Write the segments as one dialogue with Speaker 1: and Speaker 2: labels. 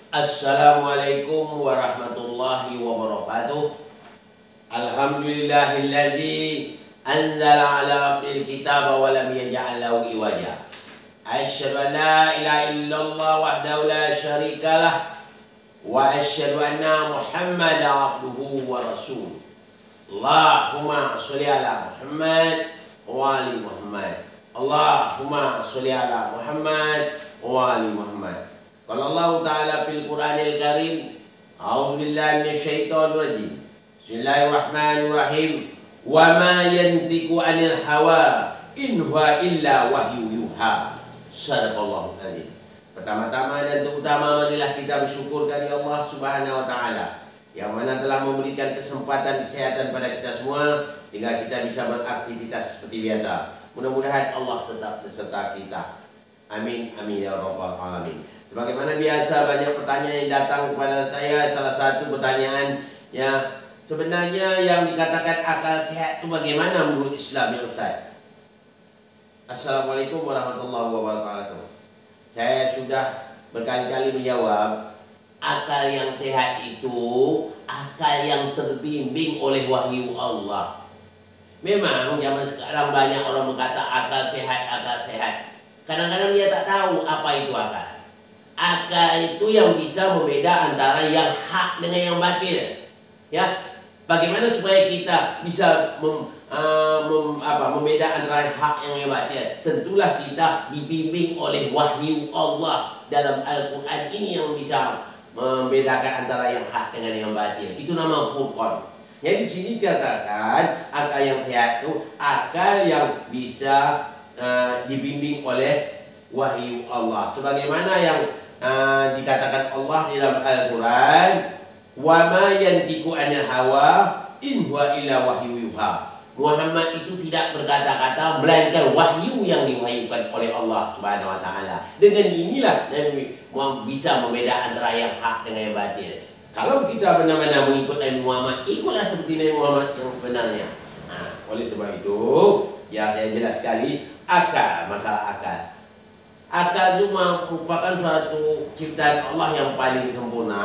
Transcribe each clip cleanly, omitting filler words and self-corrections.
Speaker 1: Assalamualaikum warahmatullahi wabarakatuh. Alhamdulillahilladzi anzala ala abdil kitaba wa lam yaj'al lahu iwaja. Asyhadu an la ilaha illallah wahdahu la syarikalah wa asyhadu anna Muhammadan abduhu wa rasuluh. Allahumma sholli ala Muhammad wa ali Muhammad. Allahumma sholli ala Muhammad wa ali Muhammad. Qala Allah Ta'ala fil Qur'anil Karim, a'udzu billahi minasyaitonir rajim. Bismillahirrahmanirrahim. Wa ma yantiqu 'anil hawa in huwa illa wahyu yuha. Sadaqallahul adzim. Pertama-tama dan terutama marilah kita bersyukur kepada Allah Subhanahu wa taala yang mana telah memberikan kesempatan kesehatan pada kita semua sehingga kita bisa beraktivitas seperti biasa. Mudah-mudahan Allah tetap beserta kita. Amin amin ya rabbal alamin. Sebagaimana biasa banyak pertanyaan yang datang kepada saya. Salah satu pertanyaan ya, sebenarnya yang dikatakan akal sehat itu bagaimana menurut Islam ya Ustaz? Assalamualaikum warahmatullahi wabarakatuh. Saya sudah berkali-kali menjawab, akal yang sehat itu akal yang terbimbing oleh wahyu Allah. Memang zaman sekarang banyak orang berkata akal sehat, akal sehat. Kadang-kadang dia tak tahu apa itu akal. Akal itu yang bisa membeda antara yang hak dengan yang batil. Ya, bagaimana supaya kita bisa membeda antara hak yang batil? Tentulah kita dibimbing oleh wahyu Allah dalam Al-Quran ini yang bisa membedakan antara yang hak dengan yang batil. Itu nama Furqan. Jadi di sini dikatakan akal yang sehat itu akal yang bisa dibimbing oleh wahyu Allah. Sebagaimana yang dikatakan Allah di dalam Al-Quran, wa ma yantiqu 'anil hawa in huwa illa wahyu yuha. Muhammad itu tidak berkata-kata melainkan wahyu yang diwahyukan oleh Allah Subhanahu wa taala. Dengan inilah Nabi bisa membeda antara yang hak dengan yang batil. Kalau kita benar-benar mengikut Nabi Muhammad, ikutlah seperti Nabi Muhammad yang sebenarnya. Nah, oleh sebab itu, ya saya jelas sekali akal, masalah akal. Akal itu merupakan suatu ciptaan Allah yang paling sempurna.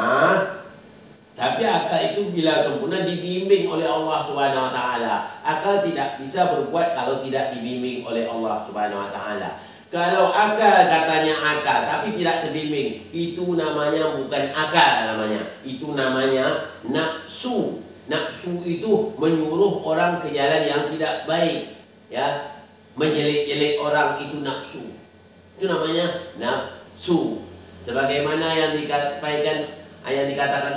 Speaker 1: Tapi akal itu bila sempurna dibimbing oleh Allah Subhanahu wa taala. Akal tidak bisa berbuat kalau tidak dibimbing oleh Allah Subhanahu wa taala. Kalau akal katanya akal tapi tidak terbimbing, itu namanya bukan akal namanya. Itu namanya nafsu. Nafsu itu menyuruh orang ke jalan yang tidak baik, ya. Menjelek-jelek orang itu nafsu. Itu namanya nafsu. Sebagaimana yang dikatakan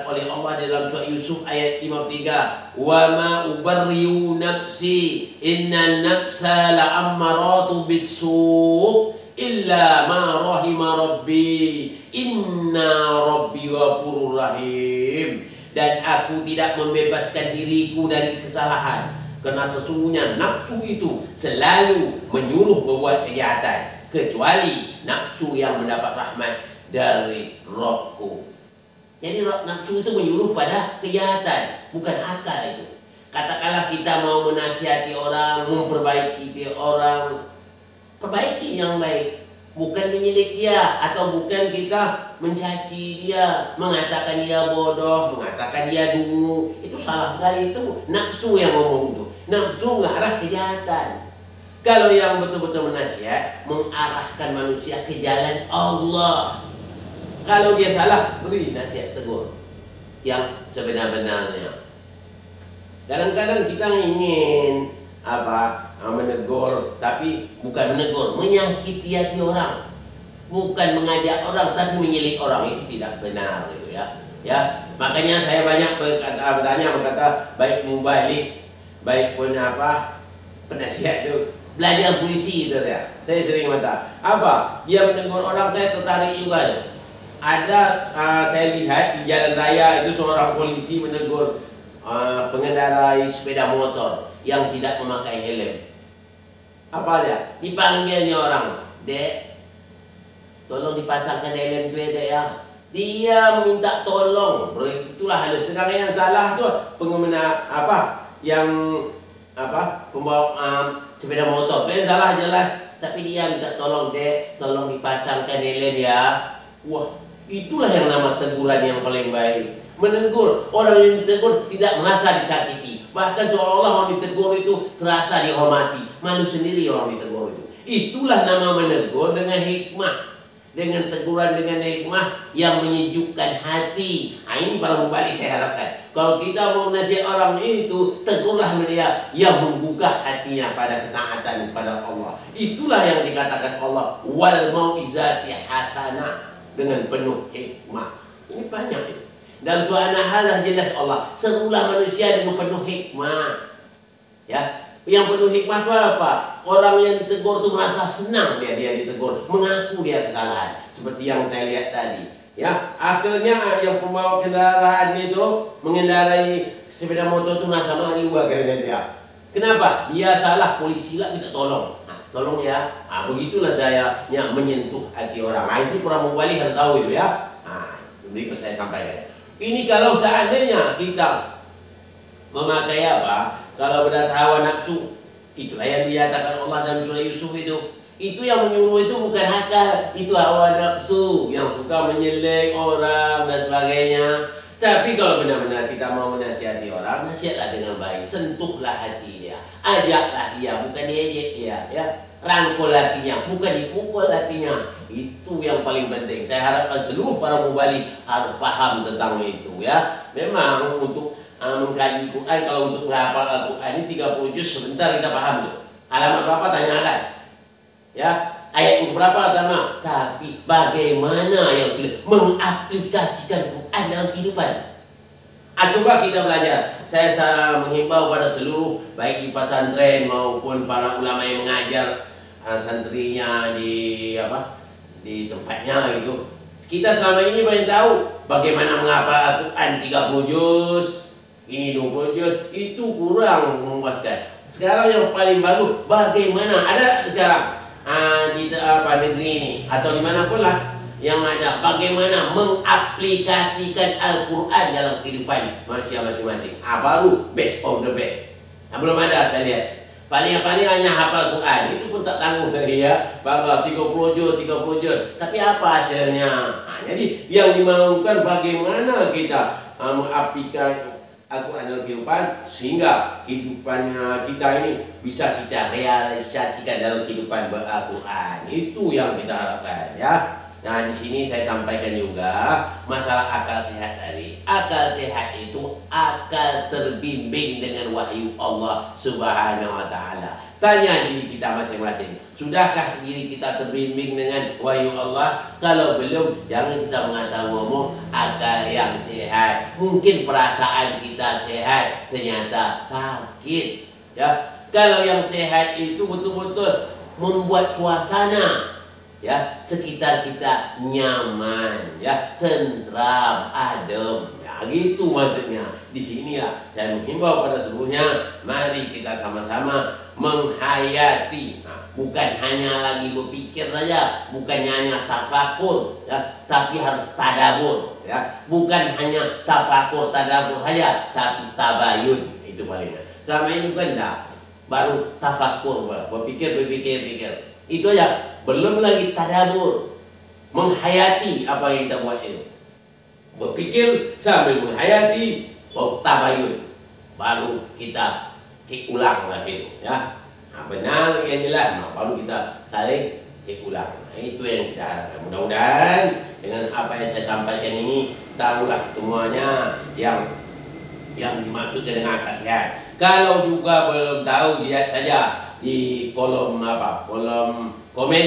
Speaker 1: oleh Allah dalam surah Yusuf ayat 53, wa ma ubarriu nafsi innan nafsa la'ammaratu bis-su' illa ma rahima rabbi inna rabbi ghafurur rahim. Dan aku tidak membebaskan diriku dari kesalahan, karena sesungguhnya nafsu itu selalu menyuruh berbuat kejahatan, kecuali nafsu yang mendapat rahmat dari Rabbku. Jadi nafsu itu menyuruh pada kejahatan, bukan akal itu. Katakanlah kita mau menasihati orang, memperbaiki orang, perbaiki yang baik, bukan menyelek dia, atau bukan kita mencaci dia, mengatakan dia bodoh, mengatakan dia dungu. Itu salah sekali, itu nafsu yang ngomong itu. Nafsu mengarah kejahatan. Kalau yang betul-betul menasihat, mengarahkan manusia ke jalan Allah. Kalau dia salah, beri nasihat tegur yang sebenar-benarnya. Kadang-kadang kita ingin menegur, tapi bukan menegur, menyakiti hati orang, bukan mengajak orang, tapi menyelik orang. Itu tidak benar, gitu ya. Ya, makanya saya banyak berkata baik mubalik, baik pun penasihat itu. Belajar puisi itu ya. Saya sering kata, dia menegur orang, saya tertarik juga. Ada saya lihat di jalan raya itu seorang polisi menegur pengendarai sepeda motor yang tidak memakai helm. Apa aja? Dipanggilnya orang, "Dek, tolong dipasangkan helm gue, Dek ya." Dia minta tolong. Itulah halus. Sedangkan yang salah tuh pengguna pembawa sepeda motor. Yang salah jelas, tapi dia minta tolong, "Dek, tolong dipasangkan helm ya." Wah, Itulah yang nama teguran yang paling baik. Menegur, orang yang ditegur tidak merasa disakiti. Bahkan seolah-olah orang ditegur itu terasa dihormati. Malu sendiri orang ditegur itu. Itulah nama menegur dengan hikmah. Dengan teguran dengan hikmah yang menyejukkan hati. Nah, ini para mubalik saya harapkan. Kalau kita mau nasihat orang itu, tegurlah dia yang menggugah hatinya pada ketaatan kepada Allah. Itulah yang dikatakan Allah, wal mau'izati hasanah, dengan penuh hikmah. Ini banyak ini. Dalam surah An-Nahl jelas Allah, serulah manusia dengan penuh hikmah. Ya. Yang penuh hikmah itu apa? Orang yang ditegur itu merasa senang dia ditegur, mengaku dia kesalahan. Seperti yang saya lihat tadi. Ya, akhirnya yang pembawa kendaraan itu mengendarai sepeda motor itu merasa malu akhirnya dia. Kenapa? Dia salah, polisi lah minta tolong. Nah, tolong ya. Nah, begitulah saya menyentuh hati orang. Nah, itu para mubalik harus tahu itu ya. Nah, berikut saya sampaikan. Ini kalau seandainya kita memakai apa? Kalau berdasar hawa nafsu, itulah yang dikatakan Allah dalam surah Yusuf itu. Itu yang menyuruh itu bukan akal, itu hawa nafsu yang suka menyelek orang dan sebagainya. Tapi kalau benar-benar kita mau menasihati orang, nasihatlah dengan baik, sentuhlah hati dia, ajaklah dia, bukan diejek dia, ya. Rangkul hatinya, bukan dipukul hatinya. Itu yang paling penting. Saya harapkan seluruh para mubalik harus paham tentang itu, ya. Memang untuk mengkaji Quran, kalau untuk menghafal Al-Quran ini 30 juz sebentar kita paham loh. Halaman berapa tanyakan. Ya, ayat yang berapa pertama. Tapi bagaimana yang mengaplikasikan Quran dalam kehidupan? Coba kita belajar. Saya menghimbau pada seluruh baik di pesantren maupun para ulama yang mengajar santrinya di tempatnya gitu. Kita selama ini banyak tahu bagaimana menghafal Al-Quran 30 juz. Ini 20 juz, itu kurang memuaskan. Sekarang yang paling bagus, bagaimana ada sekarang di negeri ini atau dimanapun lah yang ada, bagaimana mengaplikasikan Al-Quran dalam kehidupan manusia masing-masing. Baru best of the best. Belum ada saya lihat. Paling-paling hanya hafal Quran, itu pun tak tanggung saya ya. Bangga 30 juz. Tapi apa hasilnya? Jadi yang dimaukan bagaimana kita mengaplikasikan Al-Quran dalam kehidupan sehingga kehidupannya kita ini bisa kita realisasikan dalam kehidupan Al-Quran. Itu yang kita harapkan ya. Nah, di sini saya sampaikan juga masalah akal sehat tadi. Akal sehat itu akal terbimbing dengan wahyu Allah Subhanahu wa taala. Tanya diri kita masing-masing, sudahkah diri kita terbimbing dengan wahyu Allah? Kalau belum, jangan kita mengatakan ngomong akal yang sehat. Mungkin perasaan kita sehat, ternyata sakit. Ya, kalau yang sehat itu betul-betul membuat suasana ya sekitar kita nyaman, ya tentram, adem. Ya gitu maksudnya. Di sini ya saya menghimbau pada seluruhnya, mari kita sama-sama menghayati. Nah, bukan hanya lagi berpikir saja, bukan hanya tafakur, ya, tapi harus tadabur, ya. Bukan hanya tafakur tadabur saja, tapi tabayun. Itu palingnya. Selama ini bukan dah, baru tafakur, berpikir. Itu aja. Belum lagi tadabur, menghayati apa yang kita buat itu. Berpikir sambil menghayati, tabayun, baru kita cek ulang lah itu, ya. Nah, benar yang jelas, baru kita saling cek ulang. Nah, itu yang kita harapkan. Mudah-mudahan dengan apa yang saya sampaikan ini, tahulah semuanya yang dimaksud dengan akal sehat. Kalau juga belum tahu, lihat saja di kolom komen,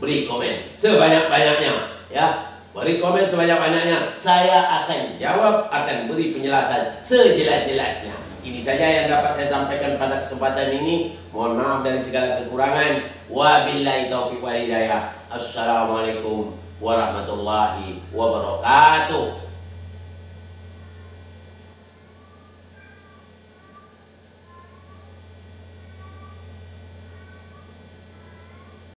Speaker 1: beri komen sebanyak-banyaknya, ya. Beri komen sebanyak-banyaknya. Saya akan jawab, akan beri penjelasan sejelas-jelasnya. Ini saja yang dapat saya sampaikan pada kesempatan ini. Mohon maaf dari segala kekurangan. Wabillahi taufiq wal hidayah. Assalamualaikum warahmatullahi wabarakatuh.